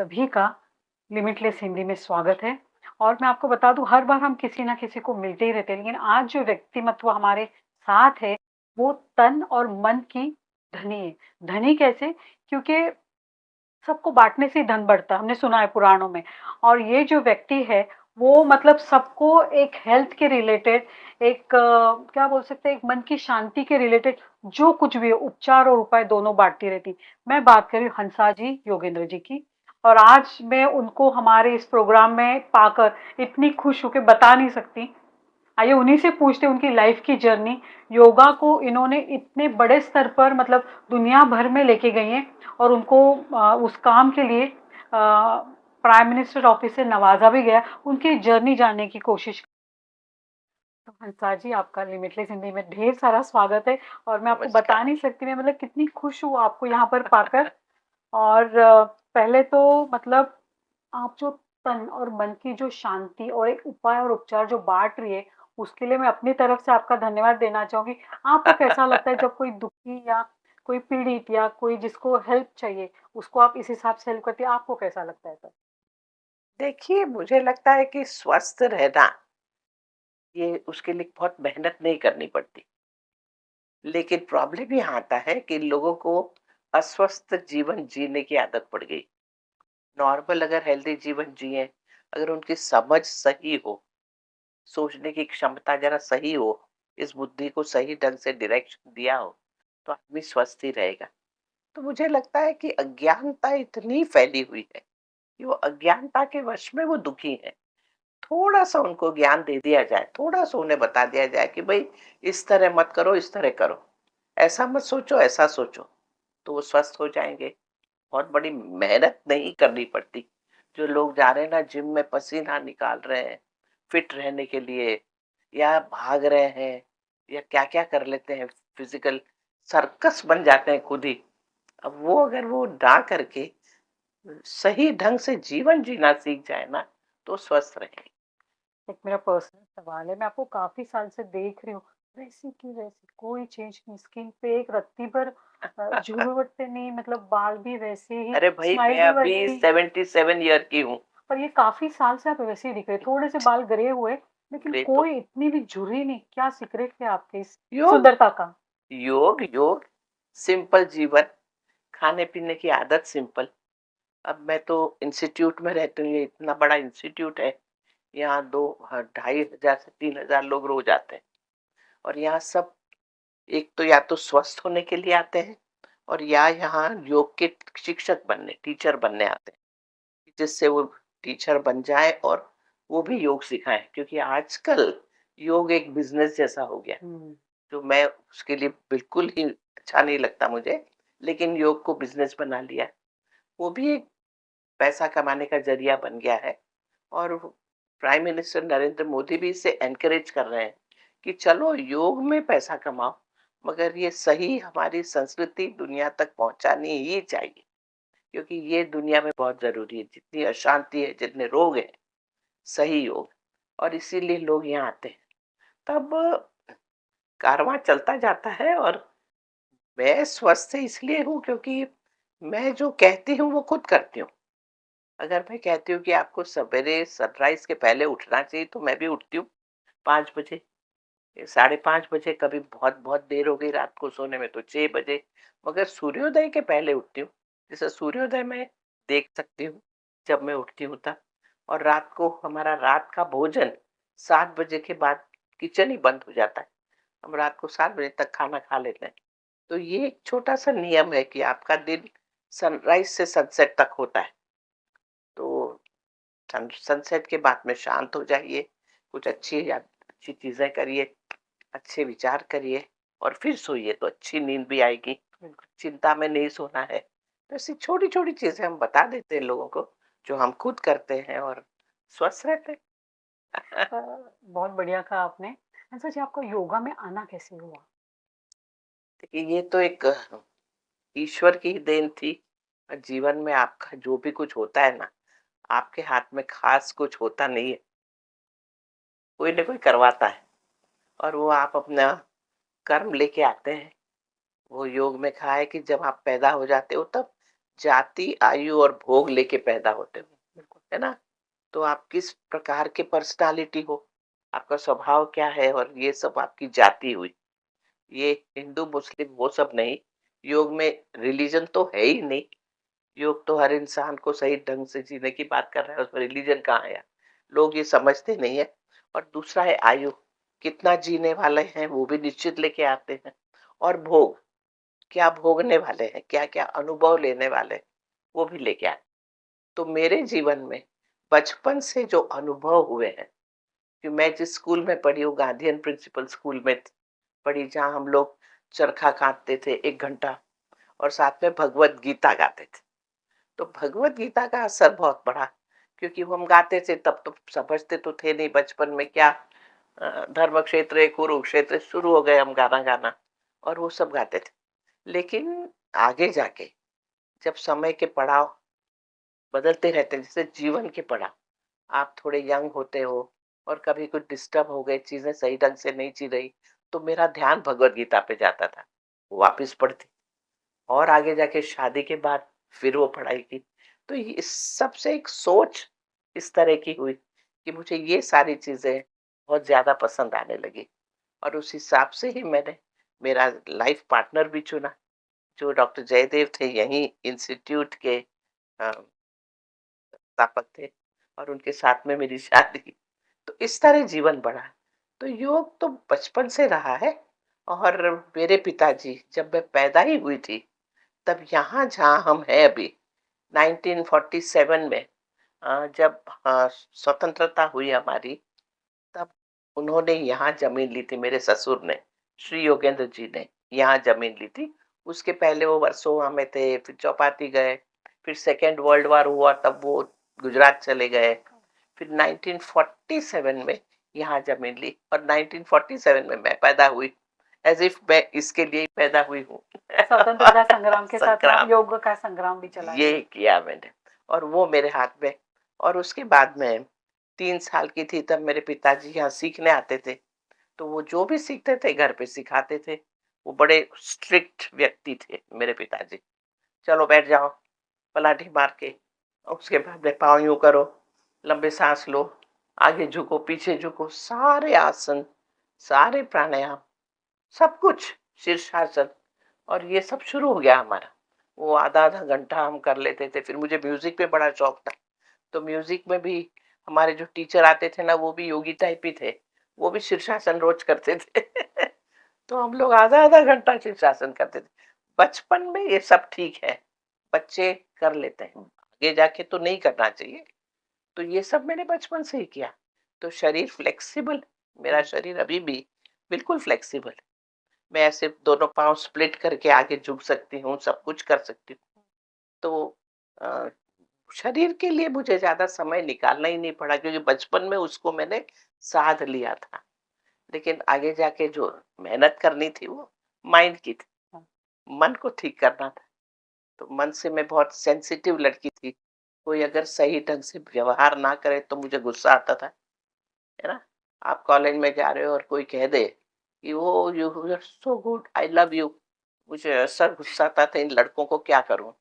सभी का लिमिटलेस हिंदी में स्वागत है। और मैं आपको बता दूं, हर बार हम किसी ना किसी को मिलते ही रहते हैं, लेकिन आज जो व्यक्तिमत्व हमारे साथ है वो तन और मन की धनी है। धनी कैसे? क्योंकि सबको बांटने से ही धन बढ़ता है, हमने सुना है पुराणों में। और ये जो व्यक्ति है वो मतलब सबको एक हेल्थ के रिलेटेड, एक क्या बोल सकते हैं, एक मन की शांति के रिलेटेड, जो कुछ भी हो, उपचार और उपाय दोनों बांटती रहती। मैं बात कर रही हूँ हंसा जी योगेंद्र जी की। और आज मैं उनको हमारे इस प्रोग्राम में पाकर इतनी खुश हूँ कि बता नहीं सकती। आइए उन्हीं से पूछते हैं उनकी लाइफ की जर्नी। योगा को इन्होंने इतने बड़े स्तर पर मतलब दुनिया भर में लेके गई हैं। और उनको उस काम के लिए प्राइम मिनिस्टर ऑफिस से नवाजा भी गया। उनकी जर्नी जानने की कोशिश। तो हंसा जी, आपका लिमिटलेस हिंदी में ढेर सारा स्वागत है। और मैं आपको बता नमस्कार। नहीं सकती, मैं मतलब कितनी खुश हूँ आपको यहाँ पर पाकर। और पहले तो मतलब आप जो तन और मन की जो शांति और एक उपाय और उपचार जो बांट रही है, उसके लिए मैं अपनी तरफ से आपका धन्यवाद देना चाहूंगी। आपको कैसा लगता है जब कोई दुखी या कोई पीड़ित या कोई जिसको हेल्प चाहिए, उसको आप इस हिसाब से हेल्प करती है? आपको कैसा लगता है तब? देखिए, मुझे लगता है कि स्वस्थ रहना, ये उसके लिए बहुत मेहनत नहीं करनी पड़ती। लेकिन प्रॉब्लम ये आता है कि लोगों को अस्वस्थ जीवन जीने की आदत पड़ गई। नॉर्मल अगर हेल्दी जीवन जिएँ, अगर उनकी समझ सही हो, सोचने की क्षमता ज़रा सही हो, इस बुद्धि को सही ढंग से डायरेक्शन दिया हो, तो आदमी स्वस्थ ही रहेगा। तो मुझे लगता है कि अज्ञानता इतनी फैली हुई है, कि वो अज्ञानता के वश में वो दुखी हैं। थोड़ा-सा उनको ज्ञान दे दिया जाए, थोड़ा-सा उन्हें बता दिया जाए कि भई इस तरह मत करो, इस तरह करो। ऐसा मत सोचो, ऐसा सोचो, तो वो स्वस्थ हो जाएँगे। बहुत बड़ी मेहनत नहीं करनी पड़ती। जो लोग जा रहे हैं ना जिम में पसीना निकाल रहे हैं, फिट रहने के लिए या भाग रहे हैं या क्या-क्या कर लेते हैं, फिज़िकल सर्कस बन जाते हैं खुद ही। अब वो अगर वो ना करके सही ढंग से जीवन जीना सीख जाए ना, तो स्वस्थ रहेंगे। एक मेरा पर्सनल सवाल है, मैं आपको काफी साल से देख रही हूँ, वैसी की वैसी, कोई चेंज नहीं, स्किन पे एक रत्ती भर झुर्रियाँ नहीं, मतलब बाल भी वैसे ही, अरे भाई, स्माइल मैं भी अभी वैसी। 77 ईयर की हूँ। पर ये काफी साल से आप वैसे ही दिख रहे, थोड़े से बाल ग्रे हुए, लेकिन ग्रे तो कोई इतनी भी झुर्री नहीं। क्या सीक्रेट है आपके इस योग, सुंदरता का? योग, सिंपल जीवन, खाने-पीने की आदत सिंपल। अब मैं तो इंस्टीट्यूट में रहती हूँ, ये इतना बड़ा इंस्टीट्यूट है। यहाँ 2 ढाई हज़ार से 3,000 लोग रोज़ आते हैं और यहाँ सब एक तो या तो स्वस्थ होने के लिए आते हैं और या यहाँ योग के शिक्षक बनने, टीचर बनने आते हैं, जिससे वो टीचर बन जाएँ और वो भी योग सिखाएँ, क्योंकि आजकल योग एक बिज़नेस जैसा हो गया। हम्म। तो मैं उसके लिए बिल्कुल ही अच्छा नहीं लगता मुझे, लेकिन योग को बिज़नेस बना लिया। वो भी एक पैसा कमाने का ज़रिया बन गया है और प्राइम मिनिस्टर नरेंद्र मोदी भी इसे एनकरेज कर रहे हैं कि चलो योग में पैसा कमाओ, मगर ये सही हमारी संस्कृति दुनिया तक पहुँचानी ही चाहिए, क्योंकि ये दुनिया में बहुत ज़रूरी है। जितनी अशांति है, जितने रोग हैं, सही योग, और इसीलिए लोग यहाँ आते हैं। तब कारवां चलता जाता है और मैं स्वस्थ इसलिए हूँ क्योंकि मैं जो कहती हूँ वो खुद करती हूँ। अगर मैं कहती हूँ कि आपको सवेरे सनराइज़ के पहले उठना चाहिए, तो मैं भी उठती हूँ 5 बजे, 5:30 बजे, कभी बहुत-बहुत देर हो गई रात को सोने में तो 6 बजे, मगर सूर्योदय के पहले उठती हूँ। जैसे सूर्योदय मैं देख सकती हूँ जब मैं उठती हूँ तब। और रात को हमारा रात का भोजन 7 बजे के बाद किचन ही बंद हो जाता है। हम रात को 7 बजे तक खाना खा लेते हैं। तो ये एक छोटा-सा नियम है कि आपका दिन सनराइज़ से सनसेट तक होता है। तो सनसेट के बाद में शांत हो जाइए, कुछ अच्छी चीज़ें करिए, अच्छे विचार करिए और फिर सोइए तो अच्छी नींद भी आएगी। बिल्कुल। चिंता में नहीं सोना है। तो ऐसी छोटी-छोटी चीज़ें हम बता देते हैं लोगों को, जो हम खुद करते हैं और स्वस्थ रहते हैं। बहुत बढ़िया कहा आपने। अच्छा जी, आपको योगा में आना कैसे हुआ? देखिए, ये तो एक ईश्वर की ही देन थी। जीवन में आपका जो भी कुछ होता है ना, आपके हाथ में ख़ास कुछ होता नहीं है, कोई न कोई करवाता है और वो आप अपना कर्म लेके आते हैं। वो योग में कहा है कि जब आप पैदा हो जाते हो तब जाति, आयु और भोग लेके पैदा होते हो, बिल्कुल। है ना? तो आप किस प्रकार के पर्सनालिटी हो, आपका स्वभाव क्या है, और ये सब आपकी जाति हुई। ये हिंदू, मुस्लिम वो सब नहीं, योग में रिलीजन तो है ही नहीं। योग तो हर इंसान को सही ढंग से जीने की बात कर रहा है, उसमें रिलीजन कहाँ आया? लोग ये समझते नहीं है। और दूसरा है आयु, कितना जीने वाले हैं वो भी निश्चित लेके आते हैं। और भोग, क्या भोगने वाले हैं, क्या-क्या अनुभव लेने वाले हैं, वो भी लेके आते। तो मेरे जीवन में बचपन से जो अनुभव हुए हैं, कि मैं जिस स्कूल में पढ़ी हूँ, गांधीयन प्रिंसिपल स्कूल में पढ़ी, जहाँ हम लोग चरखा कातते थे 1 घंटा और साथ में भगवत गीता गाते थे। तो भगवत गीता का असर बहुत बड़ा, क्योंकि वो हम गाते थे तब तो समझते तो थे नहीं बचपन में क्या। धर्म क्षेत्र कुरुक्षेत्र शुरू हो गए हम गाना गाना, और वो सब गाते थे। लेकिन आगे जाके जब समय के पड़ाव बदलते रहते हैं, जैसे जीवन के पड़ाव, आप थोड़े यंग होते हो और कभी कुछ डिस्टर्ब हो गए, चीजें सही ढंग से नहीं चल रही, तो मेरा ध्यान भगवत गीता पे जाता था, वापस पढ़ती। और आगे जाके शादी के बाद फिर वो पढ़ाई की। तो ये इस सबसे एक सोच इस तरह की हुई कि मुझे ये सारी चीजें बहुत ज्यादा पसंद आने लगी। और उस हिसाब से ही मैंने मेरा लाइफ पार्टनर भी चुना, जो डॉक्टर जयदेव थे, यहीं इंस्टीट्यूट के स्थापक थे, और उनके साथ में मेरी शादी। तो इस तरह जीवन बढ़ा। तो योग तो बचपन से रहा है। और मेरे पिताजी, जब मैं पैदा ही हुई थी, तब यहाँ जहाँ हम हैं अभी, 1947 में, जब स्वतंत्रता हुई हमारी, तब उन्होंने यहाँ जमीन ली थी, मेरे ससुर ने, श्री योगेंद्र जी ने यहाँ जमीन ली थी। उसके पहले वो वर्सोवा में थे, फिर चौपाटी गए, फिर सेकेंड वर्ल्ड वॉर हुआ तब वो गुजरात चले गए, फिर 1947 में यहाँ जमीन ली, और 1947 में मैं पैदा हुई। एज इफ मैं इसके लिए ही पैदा हुई हूँ। स्वतंत्रता संग्राम के साथ में आप संग्राम योग का संग्राम भी चलाए ये हैं। किया मैंने, और वो मेरे हाथ में। और उसके बाद में 3 साल की थी तब मेरे पिताजी यहाँ सीखने आते थे। तो वो जो भी सीखते थे घर पे सिखाते थे। वो बड़े स्ट्रिक्ट व्यक्ति थे मेरे पिताजी। चलो बैठ जाओ, पलाठी मार के, उसके बाद में पाँव यूं करो, लंबे सांस लो, आगे झुको, पीछे झुको, सारे आसन, सारे प्राणायाम, सब कुछ, शीर्षासन, और ये सब शुरू हो गया हमारा। वो आधा आधा घंटा हम कर लेते थे। फिर मुझे म्यूजिक में बड़ा शौक था, तो म्यूजिक में भी हमारे जो टीचर आते थे ना, वो भी योगी टाइप ही थे। वो भी शीर्षासन रोज करते थे। तो हम लोग आधा आधा घंटा शीर्षासन करते थे। बचपन में ये सब ठीक है, बच्चे कर लेते हैं, आगे जाके तो नहीं करना चाहिए। तो ये सब मैंने बचपन से ही किया। तो शरीर फ्लेक्सिबल, मेरा शरीर अभी भी बिल्कुल फ्लेक्सिबल। मैं ऐसे दोनों पाँव स्प्लिट करके आगे झुक सकती हूँ, सब कुछ कर सकती हूँ। तो अ, शरीर के लिए मुझे ज़्यादा समय निकालना ही नहीं पड़ा, क्योंकि बचपन में उसको मैंने साध लिया था। लेकिन आगे जाके जो मेहनत करनी थी वो माइंड की थी, मन को ठीक करना था। तो मन से मैं बहुत सेंसिटिव लड़की थी। कोई अगर सही ढंग से व्यवहार ना करे तो मुझे गुस्सा आता था, है ना? आप कॉलेज में जा रहे हो और कोई कह दे कि वो you are so good, I love you, मुझे ऐसा गुस्सा आता था, इन लड़कों को क्या करूं।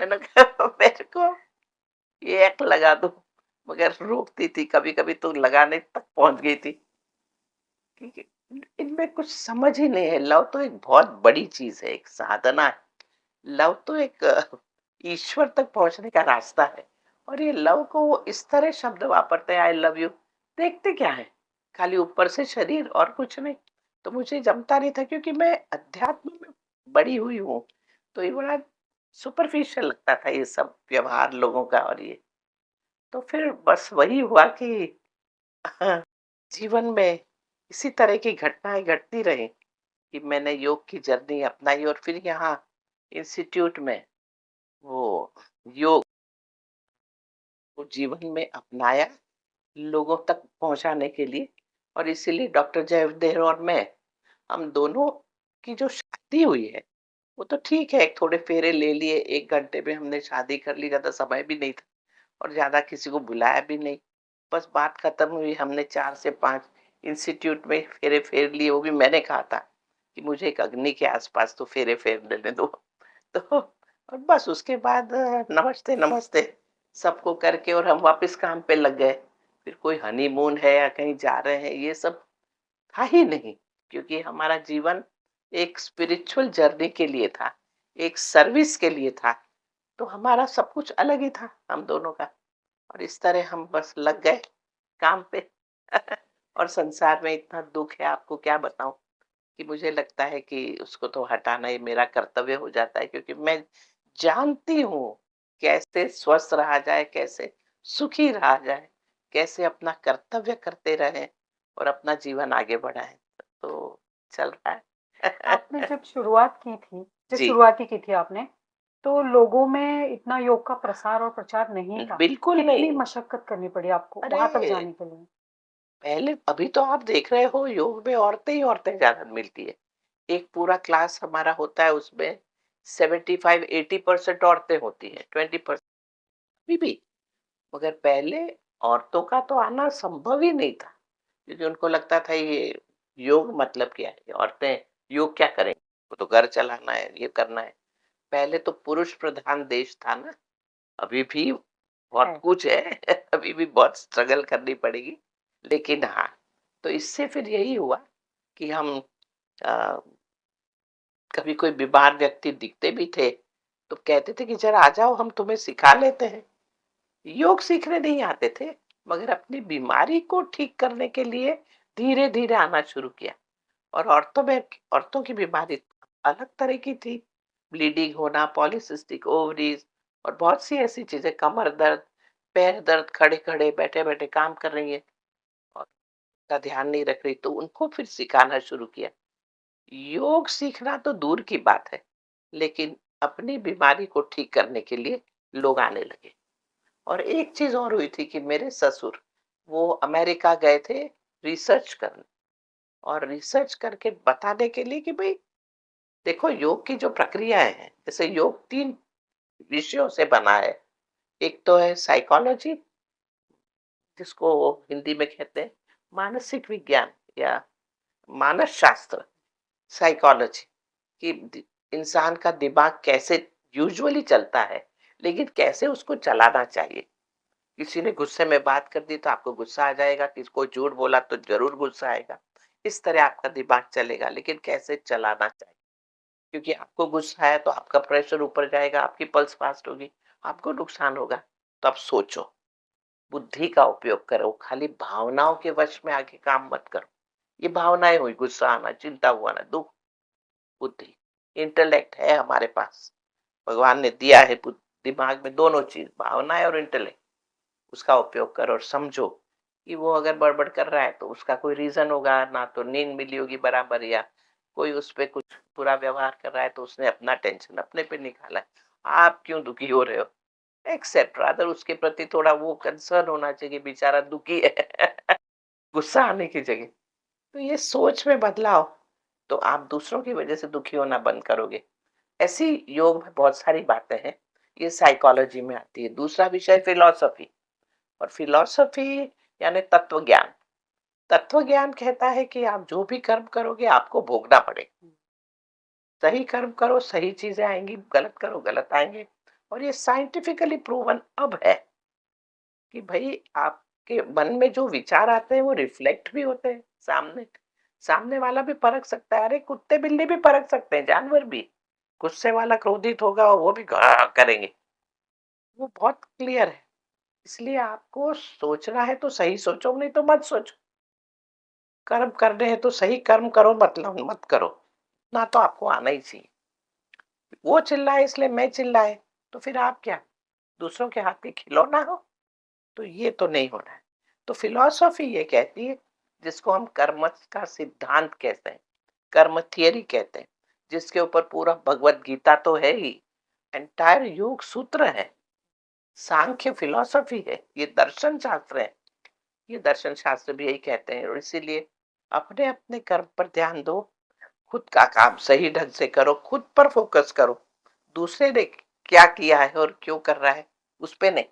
मैंने कहा मेरे को ये एक लगा दो, मगर रोकती थी, कभी कभी तो लगाने तक पहुंच गई थी। ठीक है, इनमें कुछ समझ ही नहीं है। लव तो एक बहुत बड़ी चीज है, एक साधना है। लव तो एक ईश्वर तक पहुंचने का रास्ता है। और ये लव को वो इस तरह शब्द वापरते हैं, आई लव यू, देखते क्या है, खाली ऊपर से शरीर और कुछ नहीं। तो मुझे जमता नहीं था, क्योंकि मैं अध्यात्म में बड़ी हुई हूँ। तो ये बड़ा सुपरफिशियल लगता था ये सब व्यवहार लोगों का। और ये तो फिर बस वही हुआ कि जीवन में इसी तरह की घटनाएं घटती रही, कि मैंने योग की जर्नी अपनाई, और फिर यहाँ इंस्टीट्यूट में वो योग को जीवन में अपनाया, लोगों तक पहुंचाने के लिए। और इसीलिए डॉक्टर जयदेव और मैं, हम दोनों की जो शादी हुई है, वो तो ठीक है, एक थोड़े फेरे ले लिए, 1 घंटे में हमने शादी कर ली, ज्यादा समय भी नहीं था, और ज्यादा किसी को बुलाया भी नहीं। बस बात खत्म हुई, हमने 4 से 5 इंस्टीट्यूट में फेरे फेर लिए। वो भी मैंने कहा था कि मुझे एक अग्नि के आसपास तो फेरे फेर लेने दो। तो और बस उसके बाद नमस्ते, नमस्ते सबको करके और हम वापस काम पे लग गए। फिर कोई हनीमून है या कहीं जा रहे हैं, ये सब था ही नहीं, क्योंकि हमारा जीवन एक स्पिरिचुअल जर्नी के लिए था, एक सर्विस के लिए था। तो हमारा सब कुछ अलग ही था हम दोनों का। और इस तरह हम बस लग गए काम पे। और संसार में इतना दुख है, आपको क्या बताऊं, कि मुझे लगता है कि उसको तो हटाना ही मेरा कर्तव्य हो जाता है, क्योंकि मैं जानती हूँ कैसे स्वस्थ रहा जाए, कैसे सुखी रहा जाए, कैसे अपना कर्तव्य करते रहे और अपना जीवन आगे बढ़ाए। तो चल रहा आपने है। जब शुरुआत की थी, जब जी, शुरुआत ही की थी आपने, तो लोगों में इतना योग का प्रसार और प्रचार नहीं था। बिल्कुल कितनी नहीं। मशक्कत करनी पड़ी आपको वहाँ तक अरे! जाने के लिए? पहले, अभी तो आप देख रहे हो योग में औरतें ही औरतें ज़्यादा मिलती है। एक पूरा क्लास हमारा होता है, उसमें 75-80% औरतें होती हैं, 20% अभी भी। मगर पहले औरतों का तो आना संभव ही नहीं था, क्योंकि उनको लगता था ये योग मतलब क्या है? ये औरतें योग क्या करेंगी? वो तो घर चलाना है, ये करना है। पहले तो पुरुष प्रधान देश था ना, अभी भी बहुत है। कुछ है। अभी भी बहुत स्ट्रगल करनी पड़ेगी। लेकिन हाँ, तो इससे फिर यही हुआ कि हम अ, कभी कोई बीमार व्यक्ति दिखते भी थे, तो कहते थे कि ज़रा आ जाओ, हम तुम्हें सिखा लेते हैं। योग सीखने नहीं आते थे, मगर अपनी बीमारी को ठीक करने के लिए धीरे-धीरे आना शुरू किया। और औरतों की बीमारी अलग तरह की थी। ब्लीडिंग होना, पॉलीसिस्टिक ओवरीज और बहुत सी ऐसी चीजें, कमर दर्द, पैर दर्द, खड़े-खड़े, बैठे-बैठे काम कर रही है और का ध्यान नहीं रख रही, तो उनको फिर सिखाना शुरू किया। योग सीखना तो दूर की बात है, लेकिन अपनी बीमारी को ठीक करने के लिए लोग आने लगे। और एक चीज और हुई थी कि मेरे ससुर, वो अमेरिका गए थे रिसर्च करने, और रिसर्च करके बताने के लिए कि भाई देखो, योग की जो प्रक्रियाएं हैं, जैसे योग 3 विषयों से बना है। एक तो है साइकोलॉजी, जिसको हिंदी में कहते हैं मानसिक विज्ञान या मानस शास्त्र, साइकोलॉजी, कि इंसान का दिमाग कैसे यूजुअली चलता है, लेकिन कैसे उसको चलाना चाहिए। किसी ने गुस्से में बात कर दी तो आपको गुस्सा आ जाएगा, किसी को झूठ बोला तो जरूर गुस्सा आएगा। इस तरह आपका दिमाग चलेगा, लेकिन कैसे चलाना चाहिए, क्योंकि आपको गुस्सा है तो आपका प्रेशर ऊपर जाएगा, आपकी पल्स फास्ट होगी, आपको नुकसान होगा। तो आप सोचो, बुद्धि का उपयोग करो, खाली भावनाओं के वश में आके काम मत करो। ये भावनाएं हुई, गुस्सा आना, चिंता हुआ ना, दुख। बुद्धि, इंटेलेक्ट है हमारे पास, भगवान ने दिया है दिमाग में दोनों चीज, भावनाएं और इंटेलेक्ट। उसका उपयोग करो और समझो कि वो अगर बड़बड़ कर रहा है तो उसका कोई रीजन होगा, ना तो नींद मिली होगी बराबर, या कोई उस पे कुछ बुरा व्यवहार कर रहा है तो उसने अपना टेंशन अपने पे निकाला है। आप क्यों दुखी हो रहे हो? एक्सेप्ट, रादर उसके प्रति थोड़ा वो कंसर्न होना चाहिए, बेचारा दुखी है। गुस्सा आने की जगह। तो ये सोच में बदलाव, तो आप दूसरों की वजह से दुखी होना बंद करोगे। ऐसी योग में बहुत सारी बातें हैं, ये साइकोलॉजी में आती है। दूसरा विषय फिलॉसफी, और फिलॉसफी यानी तत्व ज्ञान। तत्व ज्ञान कहता है कि आप जो भी कर्म करोगे आपको भोगना पड़ेगा। सही कर्म करो, सही चीजें आएंगी, गलत करो, गलत आएंगे। और ये साइंटिफिकली प्रूवन अब है कि भाई आपके मन में जो विचार आते हैं वो रिफ्लेक्ट भी होते हैं सामने। सामने वाला भी परख सकता है, अरे कुत्ते बिल्ली भी परख सकते हैं, जानवर भी। गुस्से वाला क्रोधित होगा और वो भी करेंगे। वो बहुत क्लियर है। इसलिए आपको सोचना है तो सही सोचो, नहीं तो मत सोचो। कर्म करने हैं तो सही कर्म करो, मतलब मत करो। ना तो आपको आना ही चाहिए। वो चिल्लाए इसलिए मैं चिल्लाए, तो फिर आप क्या दूसरों के हाथ के खिलौना हो? तो ये तो नहीं होना है। तो फिलॉसफी ये कहती है, जिसको हम कर्म का सिद्धांत कहते हैं, कर्म थियरी कहते हैं, जिसके ऊपर पूरा भगवत गीता तो है ही, एंटायर योग सूत्र है, सांख्य फिलॉसफी है, ये दर्शन शास्त्र है। ये दर्शन शास्त्र भी यही कहते हैं, और इसीलिए अपने अपने कर्म पर ध्यान दो, खुद का काम सही ढंग से करो, खुद पर फोकस करो। दूसरे ने क्या किया है और क्यों कर रहा है, उस पे नहीं।